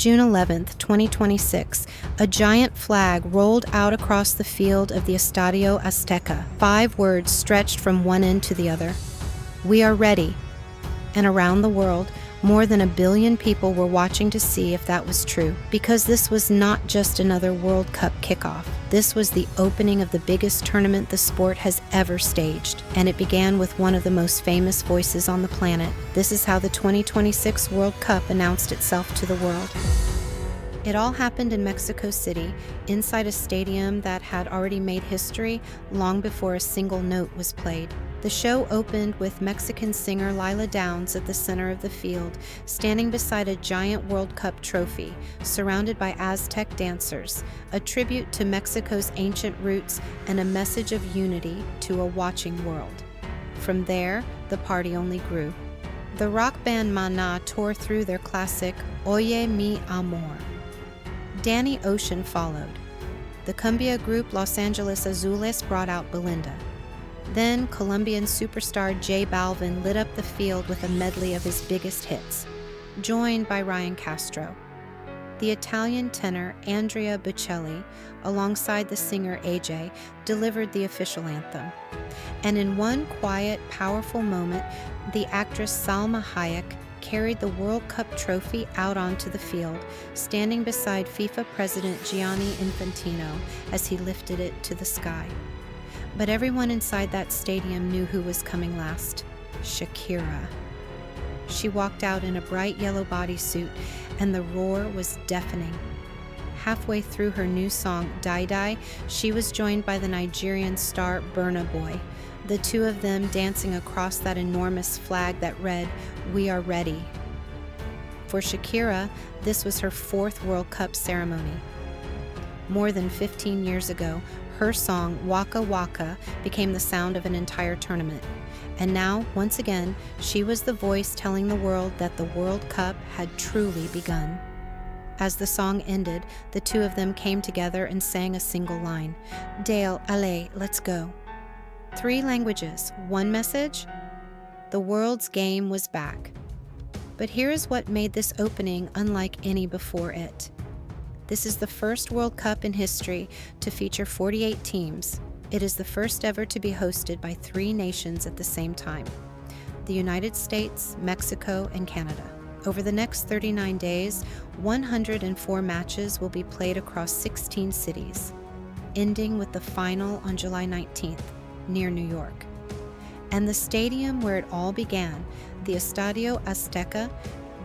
June 11th, 2026, a giant flag rolled out across the field of the Estadio Azteca. 5 words stretched from one end to the other. We are ready. And around the world, more than 1 billion people were watching to see if that was true, because this was not just another World Cup kickoff. This was the opening of the biggest tournament the sport has ever staged, and it began with one of the most famous voices on the planet. This is how the 2026 World Cup announced itself to the world. It all happened in Mexico City, inside a stadium that had already made history long before a single note was played. The show opened with Mexican singer Lila Downs at the center of the field, standing beside a giant World Cup trophy, surrounded by Aztec dancers, a tribute to Mexico's ancient roots and a message of unity to a watching world. From there, the party only grew. The rock band Maná tore through their classic Oye Mi Amor. Danny Ocean followed. The cumbia group Los Angeles Azules brought out Belinda. Then Colombian superstar J Balvin lit up the field with a medley of his biggest hits, joined by Ryan Castro. The Italian tenor Andrea Bocelli, alongside the singer AJ, delivered the official anthem. And in one quiet, powerful moment, the actress Salma Hayek carried the World Cup trophy out onto the field, standing beside FIFA President Gianni Infantino as he lifted it to the sky. But everyone inside that stadium knew who was coming last: Shakira. She walked out in a bright yellow bodysuit, and the roar was deafening. Halfway through her new song, Die Die, she was joined by the Nigerian star Burna Boy, the two of them dancing across that enormous flag that read, "We are ready." For Shakira, this was her 4th World Cup ceremony. More than 15 years ago, her song, Waka Waka, became the sound of an entire tournament. And now, once again, she was the voice telling the world that the World Cup had truly begun. As the song ended, the two of them came together and sang a single line, Dale, allez, let's go. 3 languages, 1 message? The world's game was back. But here is what made this opening unlike any before it. This is the first World Cup in history to feature 48 teams. It is the first ever to be hosted by 3 nations at the same time: the United States, Mexico, and Canada. Over the next 39 days, 104 matches will be played across 16 cities, ending with the final on July 19th, near New York. And the stadium where it all began, the Estadio Azteca,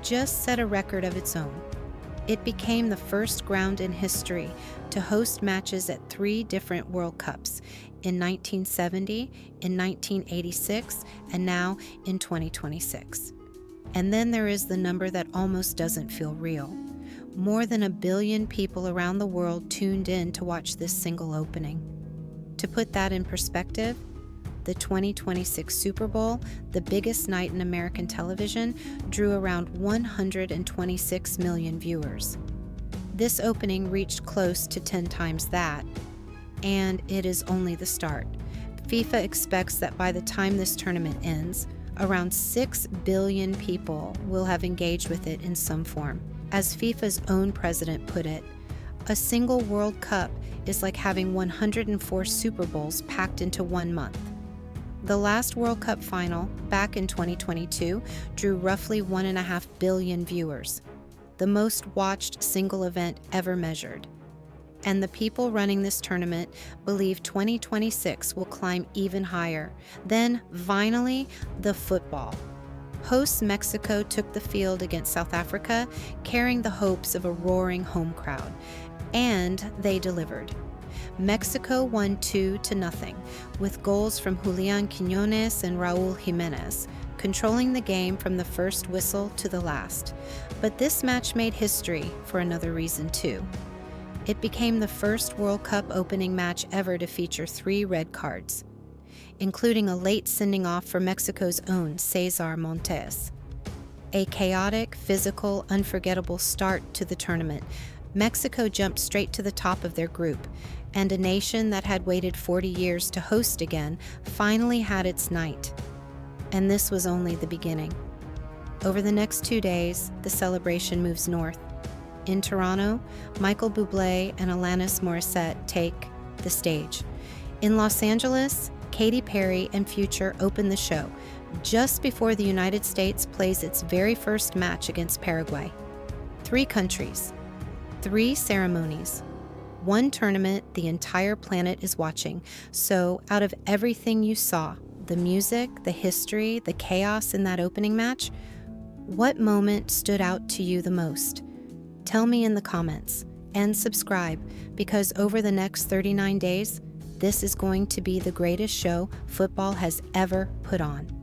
just set a record of its own. It became the first ground in history to host matches at 3 different World Cups, in 1970, in 1986, and now in 2026. And then there is the number that almost doesn't feel real. More than 1 billion people around the world tuned in to watch this single opening. To put that in perspective, the 2026 Super Bowl, the biggest night in American television, drew around 126 million viewers. This opening reached close to 10 times that, and it is only the start. FIFA expects that by the time this tournament ends, around 6 billion people will have engaged with it in some form. As FIFA's own president put it, a single World Cup is like having 104 Super Bowls packed into 1 month. The last World Cup final, back in 2022, drew roughly 1.5 billion viewers, the most watched single event ever measured. And the people running this tournament believe 2026 will climb even higher. Then, finally, the football. Hosts Mexico took the field against South Africa, carrying the hopes of a roaring home crowd. And they delivered. Mexico won 2-0, with goals from Julián Quiñones and Raúl Jiménez, controlling the game from the first whistle to the last. But this match made history for another reason too. It became the first World Cup opening match ever to feature 3 red cards, including a late sending off for Mexico's own Cesar Montes. A chaotic, physical, unforgettable start to the tournament. Mexico jumped straight to the top of their group, and a nation that had waited 40 years to host again finally had its night. And this was only the beginning. Over the next 2 days, the celebration moves north. In Toronto, Michael Bublé and Alanis Morissette take the stage. In Los Angeles, Katy Perry and Future open the show just before the United States plays its very first match against Paraguay. 3 countries, 3 ceremonies, 1 tournament the entire planet is watching. So out of everything you saw, the music, the history, the chaos in that opening match, what moment stood out to you the most? Tell me in the comments and subscribe, because over the next 39 days, this is going to be the greatest show football has ever put on.